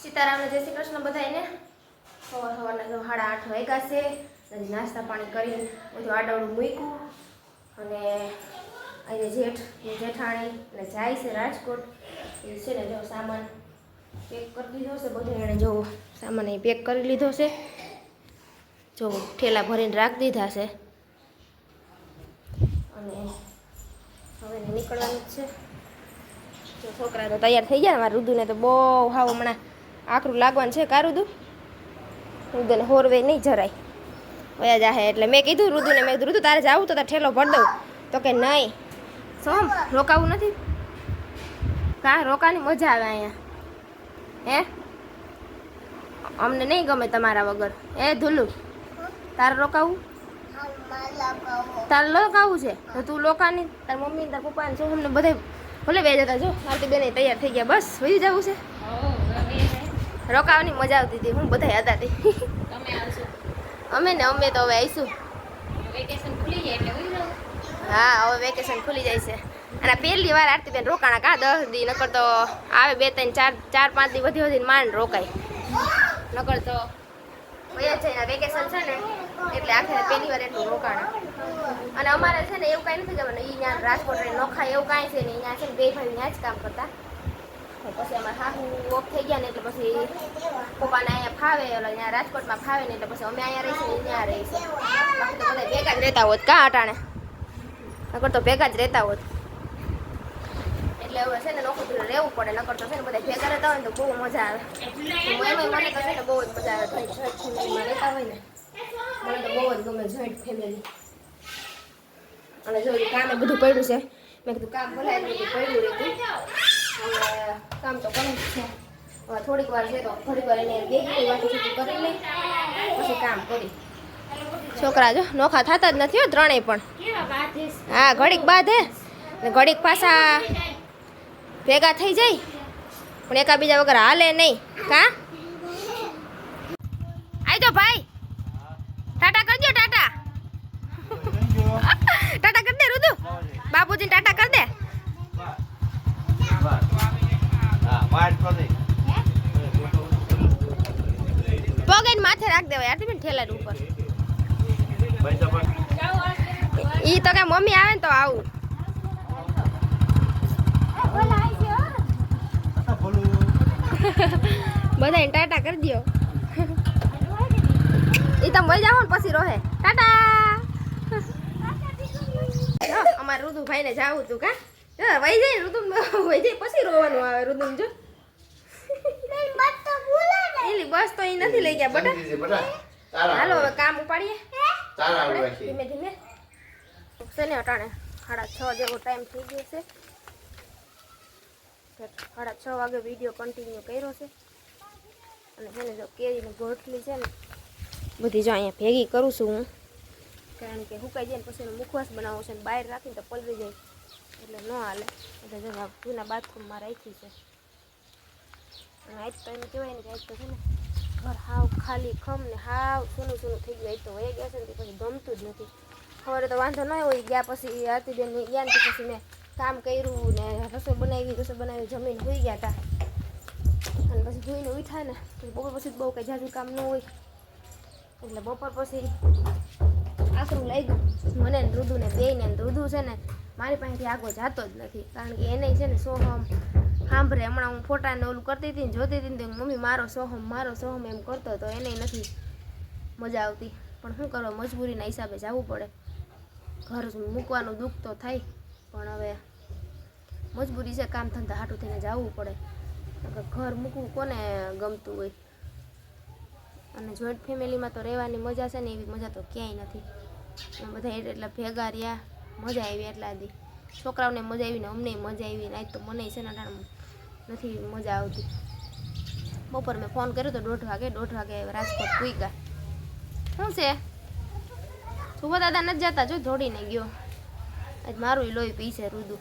સીતારામને જય શ્રી કૃષ્ણ બધાને. સવારના 8:30 વાગ્યા છે. નાસ્તા પાણી કરીને બધું આડવડું મૂક્યું અને અહીંયા જેઠાણી અને જાય છે રાજકોટ. એ છે ને જો સામાન પેક કરી લીધો છે બધું. એણે જો સામાન અહીં પેક કરી લીધો છે. જો ઠેલા ભરીને રાખી દીધા છે અને હવે નીકળવાનું જ છે. જો છોકરા તો તૈયાર થઈ ગયા. મારા રુદુને તો બહુ હાવ હમણાં આકરું લાગવાનું છે. કા રુદુને હોરવે નહીં જરાય વયા જાહે. એટલે મેં કીધું રુદુને, મેં કીધું રુદુ તારે જાવું તો તારે ઠેલો ભરી દઉં. તો કે નહીં સોમ રોકાવું નથી. કા રોકાની મજા આવે અહીંયા? હે અમને નહીં ગમે તમારા વગર. એ ધુલ્લુ તારે રોકાવું? તારે રોકાવું છે તો તું લોકાની તાર મમ્મી તાર પપ્પા ને સોમને બધા ભલે બે જતા. જો આરતી બેન તૈયાર થઈ ગયા. બસ વહી જવું છે. રોકાવાની મજા આવતી હતી. હું બધા હતા હતી. અમે તો હવે આવીશું. હા હવે વેકેશન ખુલી જાય છે. અને પહેલી વાર આરતી બેન રોકાણા. કા 10 દી નકર તો આવે 2 3 4 5 દી વધી માંડ રોકાય. નકર તો વયા છે વેકેશન છે ને એટલે આખરે પહેલી વાર એટલું રોકાણા. અને અમારે છે ને એવું કાંઈ નથી જવાનું. અહીંયા રાજકોટ નોખા એવું કાંઈ છે ને. અહીંયા છે ને બે ભાઈ ત્યાં જ કામ કરતા. પછી અમારે હાહુ ઓફ થઈ ગયા ને એટલે પછી પપ્પાને અહીંયા ફાવે, એટલે અહીંયા રાજકોટમાં ફાવે ને એટલે પછી અમે અહીંયા રહીશું ત્યાં રહીશું. બાકી તો બધા ભેગા જ રહેતા હોત. કાં અટાણે નકર તો ભેગા જ રહેતા હોત. એટલે હવે છે ને નોખું રહેવું પડે. નકર તો છે ને બધા ભેગા રહેતા હોય ને તો બહુ મજા આવે. મને તો છે ને બહુ જ મજા આવે. જોઈન્ટ ફેમિલીમાં રહેતા હોય ને મને તો બહુ જ ગમે જોઈન્ટ ફેમિલી. અને જો કામે બધું પડ્યું છે. મેં કીધું કામ ભલાય બધું પડ્યું રહેતું. કામ તો કરવું જ છે. હવે થોડીક વાર છે તો થોડીક વાર એને બેગી વાંચી છૂટી કરી લઈ પછી કામ કરી. છોકરા જો નોખા થતા જ નથી હો ત્રણેય પણ. હા ઘડીક બાદ હે ને ઘડીક પાછા ભેગા થઈ જાય પણ એકાબીજા વગર હાલે નહીં. કા આઈ જો ભાઈ ટાટા કરજો. ટાટા ટાટા કરી દે રુદુ. બાપુજીને ટાટા કરી દે. પગેન માથે રાખ દેવાય આરતી બેન ઠેલા ઉપર. ઈ તો કે મમ્મી આવે ને તો આવું. બધાને ટાટા કરી દો. ઈ તમે વઈ જાવ ને પછી રોહે. ટાટા અમારે રુદુભાઈ ને જાવું તું. કા વહી જાય રુદુ વહી જાય પછી રોવાનું આવે રુદુ. જો બસ તો એ નથી લઈ ગયા બટા. હાલો હવે કામ ઉપાડીએ ધીમે ધીમે. છે ને અટાણે 6:30 જેવો ટાઈમ થઈ ગયો છે. 6:30 વાગે વિડીયો કન્ટિન્યુ કર્યો છે. અને છે ને જો કેરીની ગોઠલી છે ને બધી જો અહીંયા ભેગી કરું છું હું. કારણ કે સુકાઈ જાય ને પછી મુખવાસ બનાવવું છે ને બહાર રાખીને તો પલળી જાય એટલે ન હાલે. એટલે જો જૂના બાથરૂમમાં રાખી છે. અને આજ તો એને કહેવાય ને કે આજ તો છે ને ઘર હાવ ખાલી ખમ ને હાવ સૂનું સૂનું થઈ ગયું. આજ તો વહી ગયા છે ને પછી ગમતું જ નથી. સવારે તો વાંધો ન હોય. ગયા પછી આરતીબેન ગયા ને પછી મેં કામ કર્યું ને રસોઈ બનાવી જમીને હોઈ ગયા હતા. અને પછી ધોઈને ઉઠ્યા ને પછી બપોર પછી બહુ કંઈ જાજુ કામ ન હોય એટલે બપોર પછી આકરું લાગ્યું મને ને રુદુને બેયને. રુદુ છે ને મારી પાસેથી આગો જતો જ નથી. કારણ કે એને છે ને સોહમ સાંભળે. હમણાં હું ફોટાને ઓલું કરતી હતી ને જોતી હતી ને તો મમ્મી મારો સોહમ એમ કરતો હતો. એને નથી મજા આવતી પણ શું કરો મજબૂરીના હિસાબે જવું પડે. ઘર મૂકવાનું દુઃખ તો થાય પણ હવે મજબૂરી છે. કામ ધંધા હાટું થઈને જવું પડે. ઘર મૂકવું કોને ગમતું હોય. અને જોઈન્ટ ફેમિલીમાં તો રહેવાની મજા છે ને એવી મજા તો ક્યાંય નથી. બધા એટલા ભેગા રહ્યા મજા આવી. એટલા દી છોકરાઓને મજા આવી ને અમને મજા આવી. ને આજ તો મને છે ને નથી મજા આવતી. બપોર મેં ફોન કર્યો તો 1:30 વાગે રાજકોટ પૂગ્યા. શું છે સુભા દાદા નથી જતા. જો દોડીને ગયો. આજ મારું લોહી પીશે રુદુ.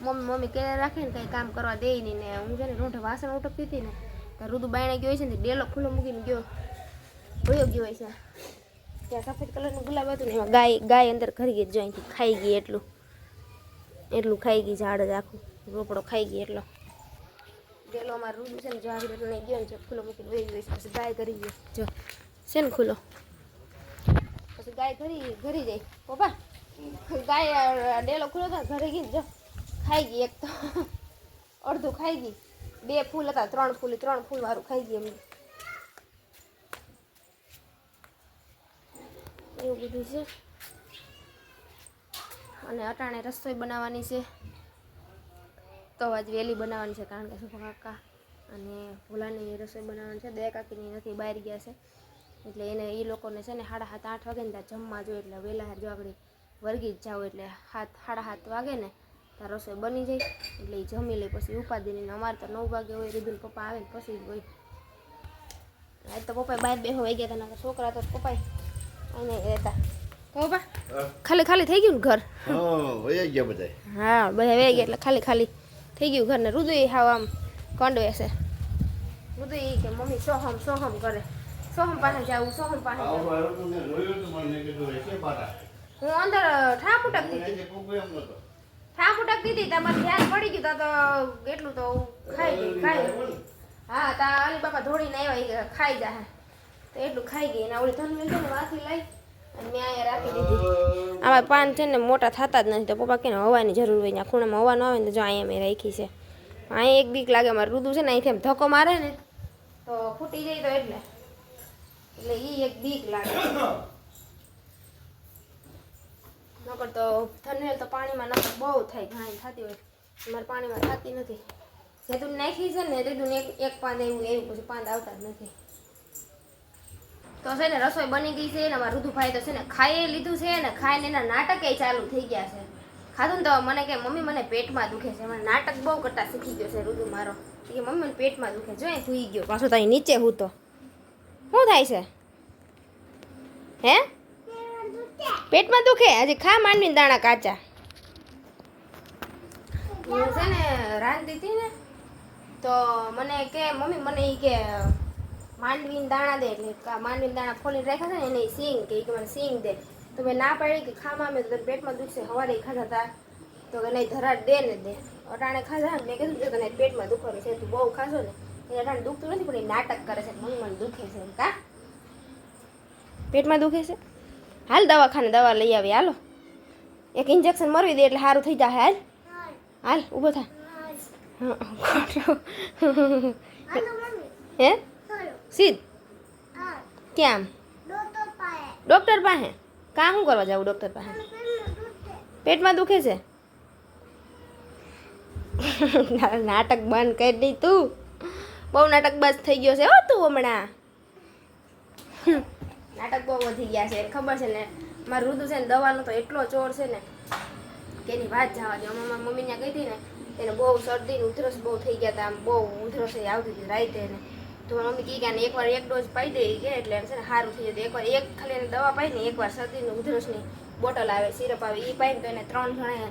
મમ્મી કે રાખે ને કંઈ કામ કરવા દે નહીં. ને હું છે ને રોંઢે વાસણ ઉટકતી હતી ને તો રુદુ બાયણે ગયો છે ને ડેલો ખુલ્લો મૂકીને ગયો ગયો હોય છે. ત્યાં સફેદ કલરનું ગુલાબ હતું ને એમાં ગાય અંદર ખરી ગઈ. જો અહીંથી ખાઈ ગઈ. એટલું ખાઈ ગઈ. ઝાડ જ આખું રોપડો ખાઈ ગઈ એટલો. ડેલો અમારે રૂડું છે ને જો આવી રીતે નહીં ગયો ને જો ખુલ્લો મૂકીને વહી ગઈ છે પછી ગાય ઘરી ગઈ જો છે ને ખુલ્લો પછી ગાય ઘરી જાય પપ્પા ગાય ડેલો ખુલ્લો હતો ઘરે ગઈ ને જો ખાઈ ગઈ એક તો અડધું ખાઈ ગઈ 2 ફૂલ હતા 3 ફૂલ વાળું ખાઈ ગઈ એમને એવું બધું છે અને અટાણે રસોઈ બનાવવાની છે તો આજ વહેલી બનાવવાની છે કારણ કે સુપા કાકા અને ભોલાની રસોઈ બનાવવાની છે દયા કાકીની નથી બહાર ગયા છે એટલે એને એ લોકોને છે ને 7:30 8 વાગે ને ત્યાં જમવા જોઈએ એટલે વહેલા જો આગળ વર્ગી જ જાવ એટલે 7:30 વાગે ને ત્યાં રસોઈ બની જાય એટલે એ જમી લે પછી ઉપાધિની અમારે તો 9 વાગે હોય રીધુલ પપ્પા આવે ને પછી જ હોય આજ તો પપ્પા બહાર બેહો વહી ગયા હતા છોકરા તો પપ્પા અહીં રહેતા પપ્પા ખાલી થઈ ગયું ને ઘર વહી ગયા બધા હા બધા વહી ગયા એટલે ખાલી થઈ ગયું ઘરને રુદુય હાવ આમ કંડવે છે રુદુય કે મમ્મી સોહમ કરે સોહમ પાસે જાવું હું અંદર ઠા ફૂટકતી હતી તમારે ધ્યાન પડી ગયું તો એટલું તો ખાઈ હા તા અલી બાપા ધોડીને આવ્યા ખાઈ જાય તો એટલું ખાઈ ગઈ ને ઓલી ધનવેલ છે ને વાસી લઈ અને મેં અહીંયા રાખી દીધી આમાં પાન છે ને મોટા થતા જ નથી તો પપ્પા કે હવાની જરૂર હોય ત્યાં ખૂણામાં હવા ન આવે ને તો જો અહીંયા મેં રાખી છે અહીંયા એક બીક લાગે મારે રુદુ છે ને અહીંથી એમ ધક્કો મારે ને તો ફૂટી જાય તો એટલે એ એક બીક લાગે નકર તો ધનવેલ તો પાણીમાં નકર બહુ થાય ઘાણી થતી હોય મારે પાણીમાં થતી નથી જેતું નાખી છે ને તેતું એક પાંદ એવું પછી પાંદ આવતા જ નથી તો છે ને રસોઈ બની ગઈ છે ને અમારા રુદુભાઈ તો છે ને ખાઈ લીધું છે ને ખાઈને એના નાટકે ચાલુ થઈ ગયા છે ખાધું ને તો મને કે મમ્મી મને પેટમાં દુખે છે મને નાટક બહુ કરતા શીખી ગયો છે રુદુ મારો કે મમ્મી મને પેટમાં દુખે જો એ સૂઈ ગયો પાછો ત્યાં નીચે હું તો શું થાય છે હે પેટમાં દુખે હજી ખા માંડવીને દાણા કાચા હું છે ને રાંધતી હતી ને તો મને કે મમ્મી મને એ કે માંડવીને દાણા દે એટલે માંડવીને દાણા ફોલીને રાખ્યા છે ને એને સિંગ કે મને સિંગ દે તો મેં ના પાડી કે ખામાં મેં તો પેટમાં દુખશે સવારે ખાધા હતા તો કે નહીં ધરાટ દે ને દે અટાણે ખાધા મેં કીધું જો તને પેટમાં દુખવાનું છે તું બહુ ખાશો ને એ અટાણે દુખતું નથી પણ એ નાટક કરે છે મમ્મી મને દુખે છે એમ કા પેટમાં દુખે છે હાલ દવાખાને દવા લઈ આવી હાલો એક ઇન્જેક્શન મરવી દે એટલે સારું થઈ જાય હાલ ઊભો થા હે સીધ ક્યાં ડૉક્ટર પાસે કાં શું કરવા જાવ ડૉક્ટર પાસે પેટમાં દુખે છે નાટક બંધ કરી દઈ તું બહુ નાટક બાજ થઈ ગયો છે હો તું હમણાં નાટક બહુ વધી ગયા છે ખબર છે ને મારું રુદુ છે ને દવાનો તો એટલો ચોર છે ને કે એની વાત જવા દે મારા મમ્મી ત્યાં ગઈ હતી ને એને બહુ શરદી ઉધરસ બહુ થઈ ગયા હતા આમ બહુ ઉધરસ આવતી હતી રાઈતે ને તો મમ્મી કહી ગયા ને એકવાર એક ડોઝ પાઈ દે કે એટલે એમ છે ને સારું થઈ જતું એકવાર એક ખાલી એને દવા પાઈ ને એકવાર શરદીની ઉધરસની બોટલ આવે સિરપ આવે એ પાઈને તો એને 3 જણાએ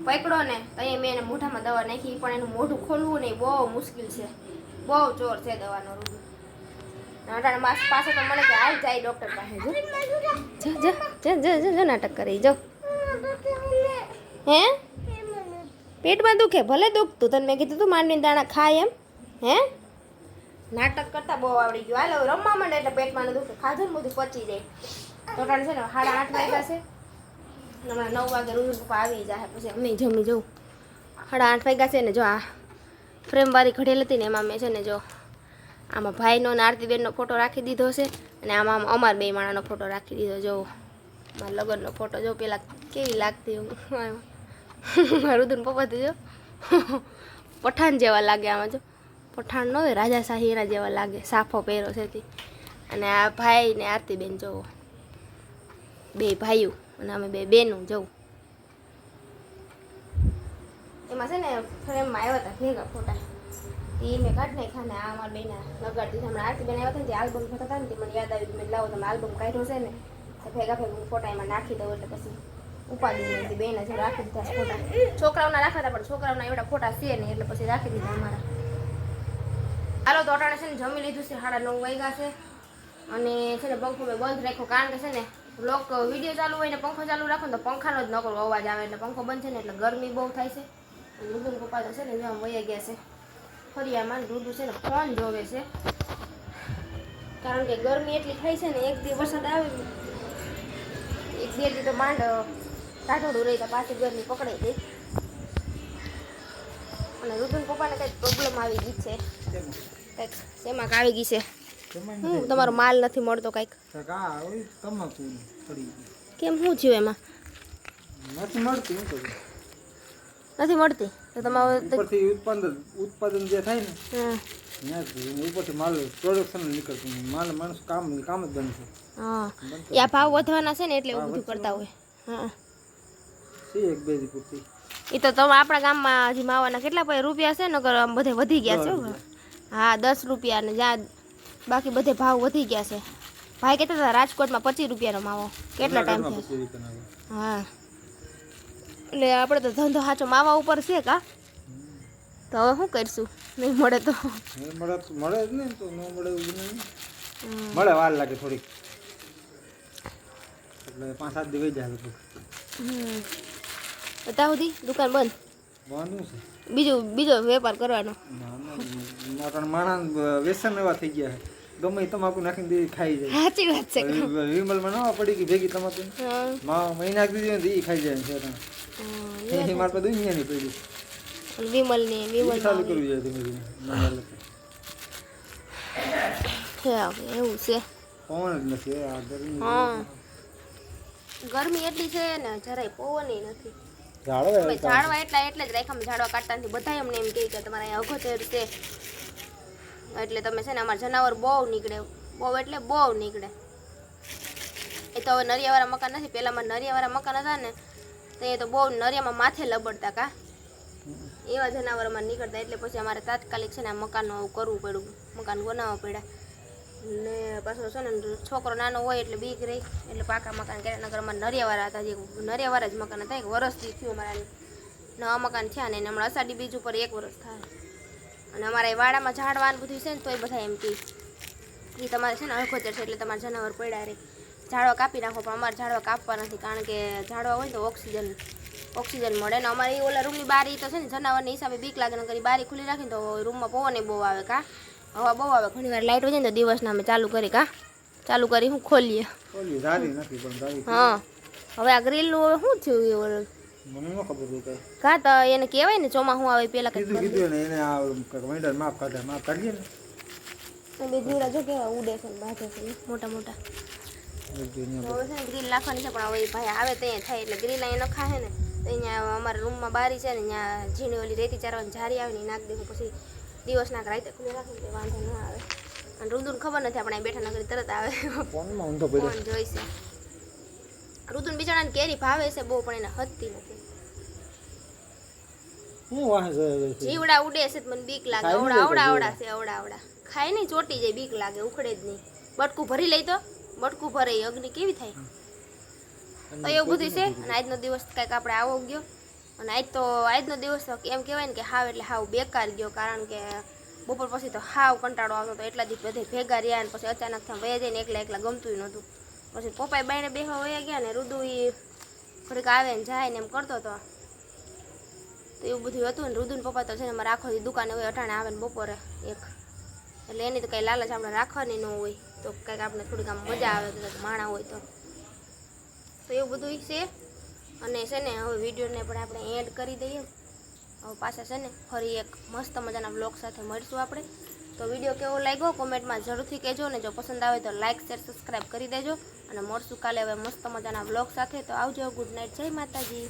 પકડો ને તો અહીંયા મેં એને મોઢામાં દવા નાખી પણ એનું મોઢું ખોલવું નહીં બહુ મુશ્કેલ છે બહુ ચોર છે દવાનો રૂદુ અટાણે માસ પાસે તો મને કે હાલ જાય ડૉક્ટર પાસે જો નાટક કરી જો હે પેટમાં દુખે ભલે દુખતું તને મેં કીધું તું માંડવીને દાણા ખાય એમ હે નાટક કરતા બહુ આવડી ગયું હાલો રમવા માંડે એટલે પેટમાં દુખે ખાધું ને બધું પચી જાય તો અટાણે છે ને 8:30 વાગ્યા છે હમણાં 9 વાગે રુદુ પપ્પા આવી જાય પછી અમે જમી જવું 8:30 વાગ્યા છે ને જો આ ફ્રેમવાળી ઘડેલ હતી ને એમાં મેં છે ને જો આમાં ભાઈનો ને આરતીબેનનો ફોટો રાખી દીધો છે અને આમાં અમારા બે માણાનો ફોટો રાખી દીધો જો મારા લગ્નનો ફોટો જો પેલા કેવી લાગતી હું રુદુન પપ્પાથી જો પઠાણ જેવા લાગે આમાં જો પઠાણ ન હોય રાજાશાહી એના જેવા લાગે સાફો પહેરો છે તે અને આ ભાઈ ને આરતીબેન જોવો બે ભાઈઓ અને અમે બે બેનું જવું એમાં છે ને ફ્રેમમાં આવ્યા હતા ભેગા ફોટા એ મેં કાઢ નાખ્યા ને આ અમારા બેના લગાડી દીધા હમણાં આરતીબેન આવ્યા હતા ને આલ્બમ થતા હતા ને તે મને યાદ આવ્યું મેં લાવો તમે આલ્બમ કાઢ્યો છે ને તો ભેગા હું ફોટા એમાં નાખી દઉં એટલે પછી ઉપાડી નથી બેના જે રાખી દીધા ફોટા છોકરાઓના રાખ્યા હતા પણ છોકરાઓના એવડા ફોટા છે નહીં એટલે પછી રાખી દીધા અમારા હાલો તો અટાણે છે ને જમી લીધું છે 9:30 વાગ્યા છે અને છે ને પંખો મેં બંધ રાખ્યો કારણ કે છે ને બ્લોક વિડીયો ચાલુ હોય ને પંખો ચાલુ રાખો ને તો પંખાનો જ નકરો અવાજ આવે એટલે પંખો બંધ છે ને એટલે ગરમી બહુ થાય છે રુદુન પપ્પા તો છે ને જેમ વયા ગયા છે ફરિયામાં રૂદું છે ને ફોન જોવે છે કારણ કે ગરમી એટલી થાય છે ને એક દી વરસાદ આવે એક બે દી તો માંડ ટાઢોડું રહી તો પાછી ગરમી પકડાઈ ગઈ અને રુદુન પપ્પાને કંઈક પ્રોબ્લેમ આવી ગઈ છે કંઈક શેમાં આવી ગઈ છે હું તમારો માલ નથી મળતો કંઈક કેમ શું થયું એમાં નથી મળતી નથી મળતી તો તમારે ઉપરથી ઉત્પાદન જે થાય ને હા ત્યાંથી ઉપરથી માલ પ્રોડક્શન નીકળતું માલ માણસ કામ જ બંધ છે હા યા ભાવ વધવાના છે ને એટલે એવું બધું કરતા હોય હા સી એક બે દી પૂરતી એ તો તમે આપણા ગામમાં હજી માવાના કેટલા પૈસા રૂપિયા છે નગર આમ બધે વધી ગયા છે હો. હા 10 રૂપિયા ને જ્યાં બાકી બધે ભાવ વધી ગયા છે ભાઈ કહેતા હતા રાજકોટમાં 25 રૂપિયાનો માવો કેટલા ટાઈમ થયા હા એટલે આપણે તો ધંધો સાચો માવા ઉપર છે કા તો હવે શું કરીશું નહીં મળે તો મળે જ ને તો ન મળે એવું નહીં મળે વાર લાગે થોડીક એટલે 5-7 દી વહી જાય બતા સુધી દુકાન બંધ વાંધું છે બીજો વેપાર કરવાનો ના માણસ વ્યસન એવા થઈ ગયા છે ગમે તમાકુ નાખીને દીધી ખાઈ જાય સાચી વાત છે વિમલમાં નવા પડી ગઈ ભેગી તમાકુ હા મહિના દીધી ને ઈ ખાઈ જાય છે એ મારે તો દુનિયાની પડી વિમલ ચાલુ કરવું જોઈએ ધીમે ધીમે એવું છે પવન જ નથી આ ગરમી હા ગરમી એટલી છે ને જરાય પવન નથી ઝાડવા ઝાડવા એટલે જ રાખામાં ઝાડવા કાઢતા નથી બધા અમને એમ કહે કે તમારે અહીંયા અઘોતેર છે એટલે તમે છે ને અમારા જનાવર બહુ નીકળે બહુ એટલે બહુ નીકળે એ તો હવે નરિયાવાળા મકાન નથી પહેલાંમાં નરિયાવાળા મકાન હતા ને તો એ તો બહુ નરિયામાં માથે લબડતા કા એવા જનાવરમાં નીકળતા એટલે પછી અમારે તાત્કાલિક છે ને આ મકાનનું આવું કરવું પડ્યું મકાન બનાવવા પડ્યા ને પાછો છે ને છોકરો નાનો હોય એટલે બીક રહી એટલે પાકા મકાન કર્યા નગર અમારે નરિયાવાળા હતા જે નરિયાવાળા જ મકાન હતા એક વર્ષથી થયું અમારા નવા મકાન થયા ને હમણાં અષાઢી બીજ ઉપર 1 વર્ષ થાય અને અમારા એ વાડામાં ઝાડવાનું બધું છે ને તોય બધા એમ કહે એ તમારે છે ને અળખોતેર છે એટલે તમારે જનાવર પડ્યા રહે ઝાડવા કાપી નાખો પણ અમારે ઝાડવા કાપવા નથી કારણ કે ઝાડવા હોય તો ઓક્સિજન મળે ને અમારે એ ઓલા રૂમની બારી તો છે ને જનાવરની હિસાબે બીક લાગે ને કરી બારી ખુલ્લી રાખીને તો રૂમમાં પવન બહુ આવે કા હવા બહુ આવે ઘણી વાર લાઇટ હોય ને તો દિવસના અમે ચાલુ કરી હું ખોલીએ હા હવે આ ગ્રીલનું હવે શું થયું મને ન ખબર હોય કઈ કા તો એને કહેવાય ને ચોમાસું આવે પેલા કીધું ને એને આ વેન્ડર માફ કાઢીએ ને બીજું જો કેવા ઉડે છે બાજે છે મોટા મોટા હવે છે ને ગ્રીલ નાખવાની છે પણ હવે ભાઈ આવે તો થાય એટલે ગ્રીલ અહીંયા નખાશે ને તો અહીંયા અમારા રૂમમાં બારી છે ને અહીંયા ઝીણી ઓલી રેતી ચારવાની જારી આવે ને નાખ દેવું પછી દિવસના રાતે ખુલ્લી રાખીને વાંધો ન આવે અને રુદુન ખબર નથી આપણે બેઠા નગરી તરત આવે ફોન જોઈશે રુદુન બિચારાને કેરી ભાવે છે બહુ પણ એને હદતી નથી જીવડા ઉડે છે મને બીક લાગે આવડા છે આવડા ખાય નહીં ચોટી જાય બીક લાગે ઉખડે જ નહીં બટકું ભરી લઈ તો બટકું ભરે અગ્નિ કેવી થાય તો એવું બધું છે અને આજનો દિવસ કંઈક આપણે આવો ગયો અને આજનો દિવસ તો એમ કહેવાય ને કે હાવ એટલે હાવ બેકાર ગયો કારણ કે બપોર પછી તો હાવ કંટાળો આવતો હતો એટલા દિવસ બધે ભેગા રહ્યા ને પછી અચાનક થયા વયા જઈને એકલા ગમતું નહોતું પછી પપ્પાએ બાયણે બેહવા વયા ગયા ને રુદુ એ થોડીક આવે ને જાય ને એમ કરતો હતો તો એવું બધું હતું ને રુદુન પપ્પા તો છે ને મારે આખો દુકાને હોય અટાણે આવે ને બપોરે એટલે એની તો કંઈ લાલચ આપણે રાખવાની ન હોય તો કંઈક આપણે થોડીક આમ મજા આવે તો માણા હોય તો એવું બધું છે અને છે ને હવે વિડીયોને પણ આપણે એડ કરી દઈએ હવે પાછા છે ને ફરી એક મસ્ત મજાના બ્લોગ સાથે મળીશું આપણે તો વિડીયો કેવો લાગ્યો કોમેન્ટમાં જરૂરથી કહેજો ને જો પસંદ આવે તો લાઇક શેર સબસ્ક્રાઈબ કરી દેજો અને મળશું કાલે હવે મસ્ત મજાના બ્લોગ સાથે તો આવજો ગુડ નાઇટ જય માતાજી.